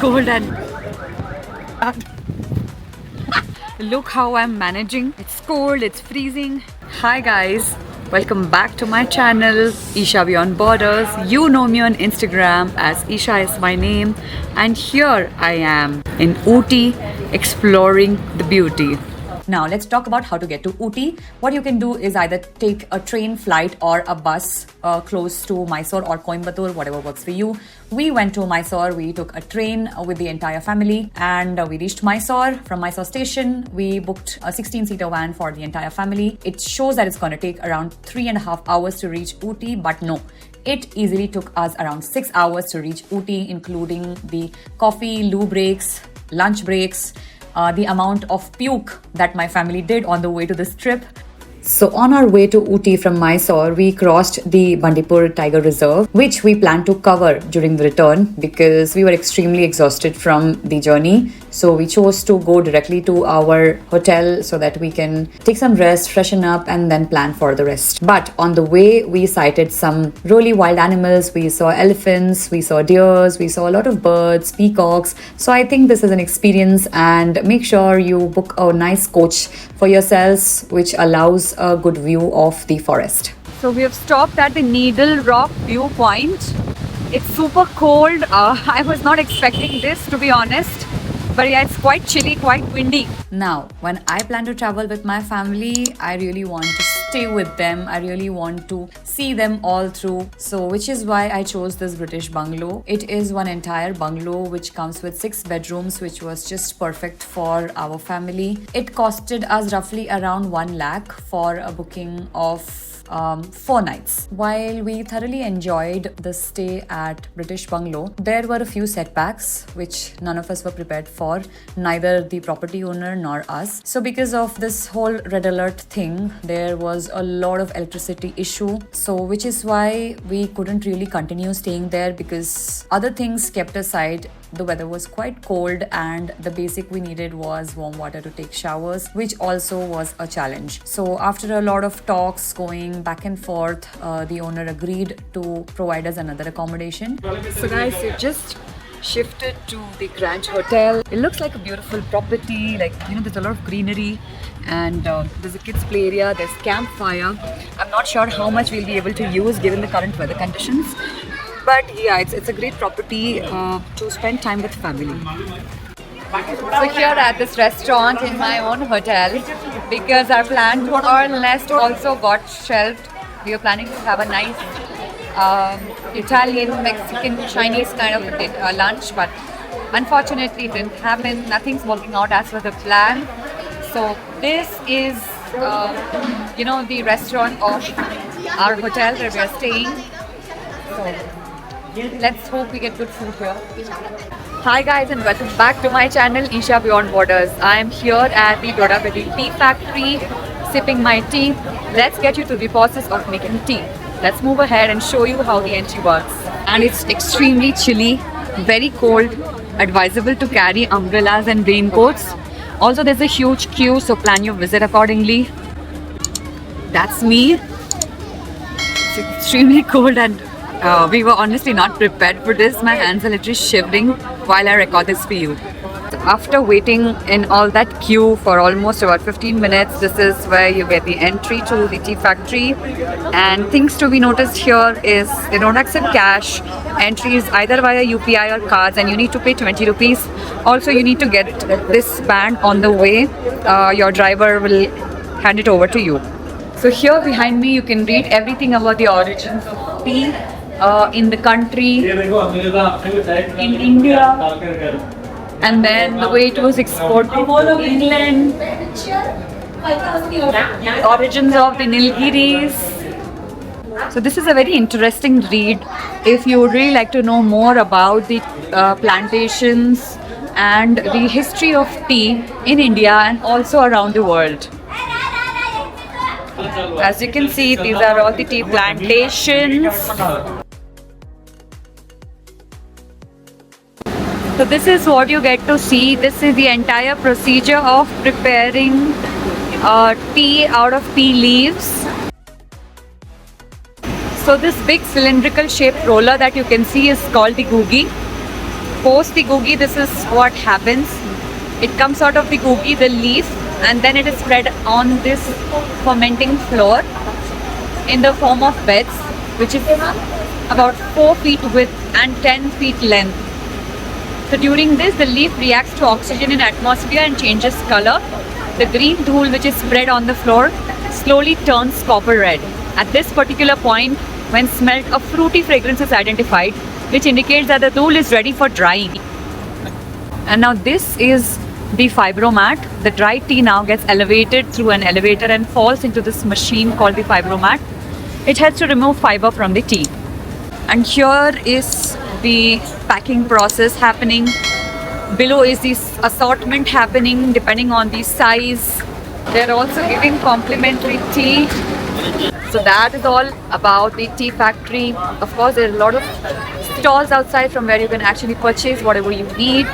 cold and look how I'm managing. It's cold, it's freezing. Hi guys, welcome back to my channel, Isha Beyond Borders. You know me on Instagram as Isha is my name, and here I am in Ooty exploring the beauty. Now let's talk about how to get to Ooty. What you can do is either take a train, flight or a bus close to Mysore or Coimbatore, whatever works for you. We went to Mysore, we took a train with the entire family and we reached Mysore. From Mysore station, we booked a 16-seater van for the entire family. It shows that it's going to take around 3.5 hours to reach Ooty, but no. It easily took us around 6 hours to reach Ooty, including the coffee, loo breaks, lunch breaks, the amount of puke that my family did on the way to this trip. So on our way to Ooty from Mysore, we crossed the Bandipur Tiger Reserve, which we planned to cover during the return because we were extremely exhausted from the journey. So we chose to go directly to our hotel so that we can take some rest, freshen up and then plan for the rest. But on the way, we sighted some really wild animals. We saw elephants, we saw deers, we saw a lot of birds, peacocks. So I think this is an experience, and make sure you book a nice coach for yourselves, which allows a good view of the forest. So we have stopped at the Needle Rock viewpoint. It's super cold. I was not expecting this, to be honest. But yeah, it's quite chilly, quite windy. Now, when I plan to travel with my family, I really want to stay with them. I really want to see them all through. So, which is why I chose this British bungalow. It is one entire bungalow which comes with 6 bedrooms, which was just perfect for our family. It costed us roughly around 1 lakh for a booking of 4 nights. While we thoroughly enjoyed the stay at British Bungalow, there were a few setbacks which none of us were prepared for, neither the property owner nor us. So because of this whole red alert thing, there was a lot of electricity issue. So which is why we couldn't really continue staying there, because other things kept aside, the weather was quite cold and the basic we needed was warm water to take showers, which also was a challenge. So after a lot of talks going back and forth, the owner agreed to provide us another accommodation. So guys, we just shifted to the Grand Hotel. It looks like a beautiful property, like, you know, there's a lot of greenery and there's a kids play area, there's campfire. I'm not sure how much we'll be able to use given the current weather conditions. But yeah, it's a great property to spend time with family. So here at this restaurant in my own hotel, because our planned our nest also got shelved. We were planning to have a nice Italian, Mexican, Chinese kind of lunch, but unfortunately it didn't happen. Nothing's working out as per the plan. So this is, the restaurant of our hotel where we are staying. So let's hope we get good food here. Hi guys, and welcome back to my channel, Isha Beyond Borders. I am here at the Dodapedi Tea Factory, sipping my tea. Let's get you to the process of making tea. Let's move ahead and show you how the entry works. And it's extremely chilly, very cold, advisable to carry umbrellas and raincoats. Also there's a huge queue, so plan your visit accordingly. That's me. It's extremely cold and we were honestly not prepared for this. My hands are literally shivering while I record this for you. So after waiting in all that queue for almost about 15 minutes, this is where you get the entry to the tea factory. And things to be noticed here is they don't accept cash. Entry is either via UPI or cards, and you need to pay 20 rupees. Also, you need to get this band on the way. Your driver will hand it over to you. So here behind me, you can read everything about the origins of tea. In the country, in India, and then the way it was exported to England, the origins of the Nilgiris. So this is a very interesting read if you would really like to know more about the plantations and the history of tea in India and also around the world. As you can see, these are all the tea plantations. So this is what you get to see. This is the entire procedure of preparing tea out of tea leaves. So this big cylindrical shaped roller that you can see is called the googie. post the googie, this is what happens. It comes out of the googie, the leaf, and then it is spread on this fermenting floor in the form of beds, which is about 4 feet width and 10 feet length. So during this, the leaf reacts to oxygen in atmosphere and changes color. The green dhool which is spread on the floor slowly turns copper red. At this particular point, when smelt, a fruity fragrance is identified, which indicates that the dhool is ready for drying. And now this is the fibromat. The dried tea now gets elevated through an elevator and falls into this machine called the fibromat. It helps to remove fiber from the tea. And here is the packing process happening. Below is this assortment happening depending on the size. They're also giving complimentary tea. So that is all about the tea factory. Of course, there are a lot of stalls outside from where you can actually purchase whatever you need.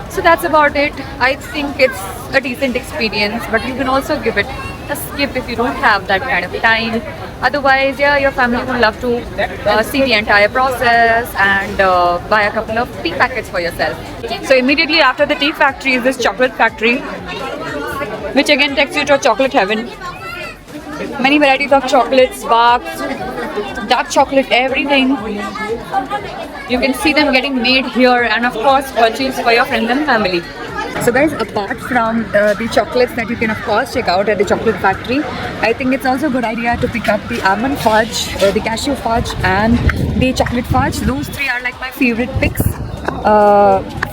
So that's about it. I think it's a decent experience, but you can also give it a skip if you don't have that kind of time. Otherwise, yeah, your family would love to see the entire process and buy a couple of tea packets for yourself. So immediately after the tea factory is this chocolate factory, which again takes you to a chocolate heaven. Many varieties of chocolates, barks, dark chocolate, everything. You can see them getting made here, and of course purchase for your friends and family. So guys, apart from the chocolates that you can of course check out at the chocolate factory, I think it's also a good idea to pick up the almond fudge, the cashew fudge and the chocolate fudge. Those three are like my favorite picks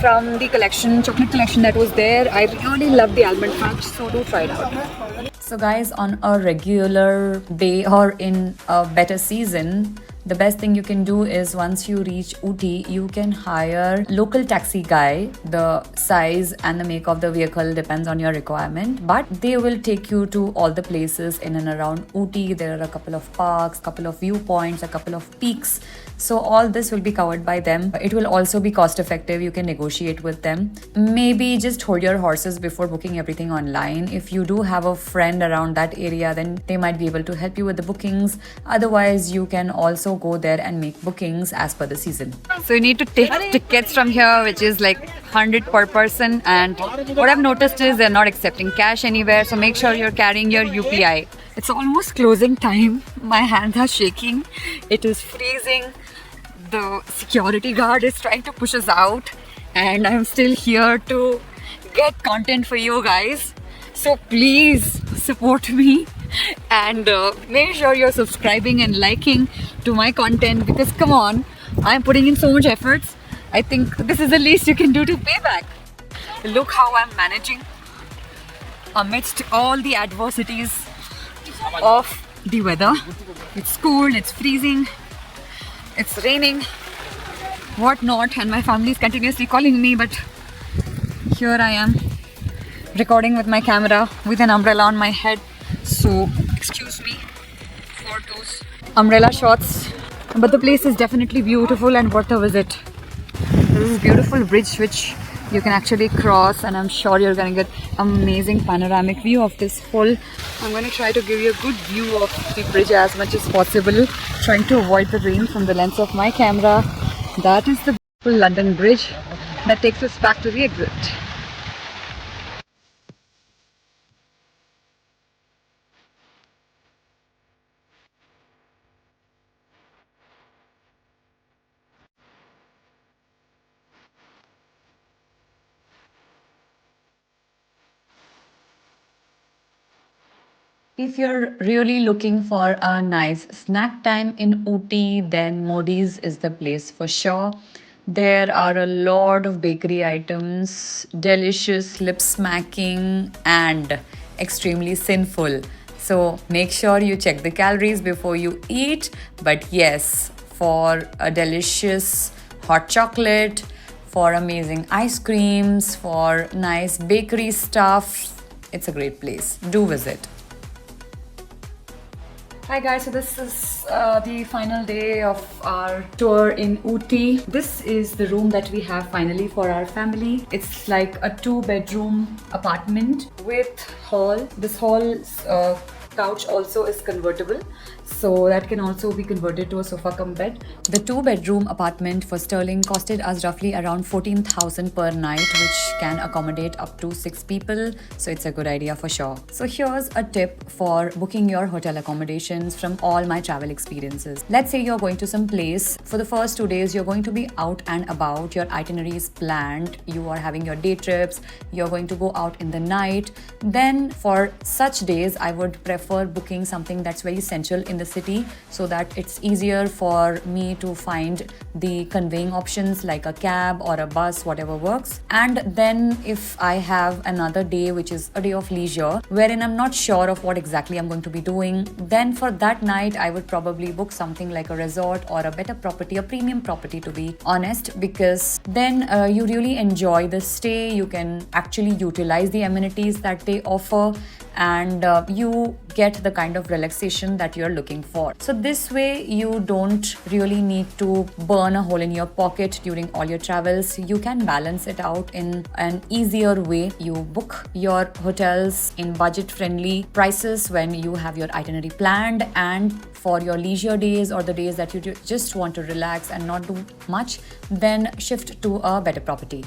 from the collection, chocolate collection that was there. I really love the almond fudge, so do try it out. So guys, on a regular day or in a better season, the best thing you can do is once you reach Ooty, you can hire local taxi guy. The size and the make of the vehicle depends on your requirement, but they will take you to all the places in and around Ooty. There are a couple of parks, couple of viewpoints, a couple of peaks. So all this will be covered by them. It will also be cost effective. You can negotiate with them. Maybe just hold your horses before booking everything online. If you do have a friend around that area, then they might be able to help you with the bookings. Otherwise, you can also go there and make bookings as per the season. So you need to take tickets from here, which is like 100 per person. And what I've noticed is they're not accepting cash anywhere. So make sure you're carrying your UPI. It's almost closing time. My hands are shaking. It is freezing. The security guard is trying to push us out, and I'm still here to get content for you guys. So please support me and make sure you're subscribing and liking to my content, because come on, I'm putting in so much efforts. I think this is the least you can do to pay back. Look how I'm managing amidst all the adversities of the weather. It's cold, it's freezing, it's raining, whatnot, and my family is continuously calling me, but here I am recording with my camera with an umbrella on my head. So excuse me for those umbrella shots, but the place is definitely beautiful and worth a visit. There is a beautiful bridge which you can actually cross, and I'm sure you're gonna get amazing panoramic view of this whole. I'm gonna try to give you a good view of the bridge as much as possible, trying to avoid the rain from the lens of my camera. That is the beautiful London Bridge that takes us back to the exit. If you're really looking for a nice snack time in Ooty, then Modi's is the place for sure. There are a lot of bakery items, delicious, lip smacking, and extremely sinful. So make sure you check the calories before you eat. But yes, for a delicious hot chocolate, for amazing ice creams, for nice bakery stuff, it's a great place. Do visit. Hi guys, so this is the final day of our tour in Ooty. This is the room that we have finally for our family. It's like a 2-bedroom apartment with hall. This hall's couch also is convertible. so that can also be converted to a sofa cum bed. The 2-bedroom apartment for Sterling costed us roughly around 14,000 per night, which can accommodate up to 6 people. So it's a good idea for sure. So here's a tip for booking your hotel accommodations from all my travel experiences. Let's say you're going to some place. For the first 2 days, you're going to be out and about. Your itinerary is planned. You are having your day trips. You're going to go out in the night. Then for such days, I would prefer booking something that's very central in the city so that it's easier for me to find the conveying options like a cab or a bus, whatever works. And then if I have another day, which is a day of leisure, wherein I'm not sure of what exactly I'm going to be doing, then for that night, I would probably book something like a resort or a better property, a premium property to be honest, because then you really enjoy the stay. You can actually utilize the amenities that they offer, and you get the kind of relaxation that you're looking for. So this way you don't really need to burn a hole in your pocket during all your travels. You can balance it out in an easier way. You book your hotels in budget friendly prices when you have your itinerary planned, and for your leisure days or the days that you just want to relax and not do much, then shift to a better property.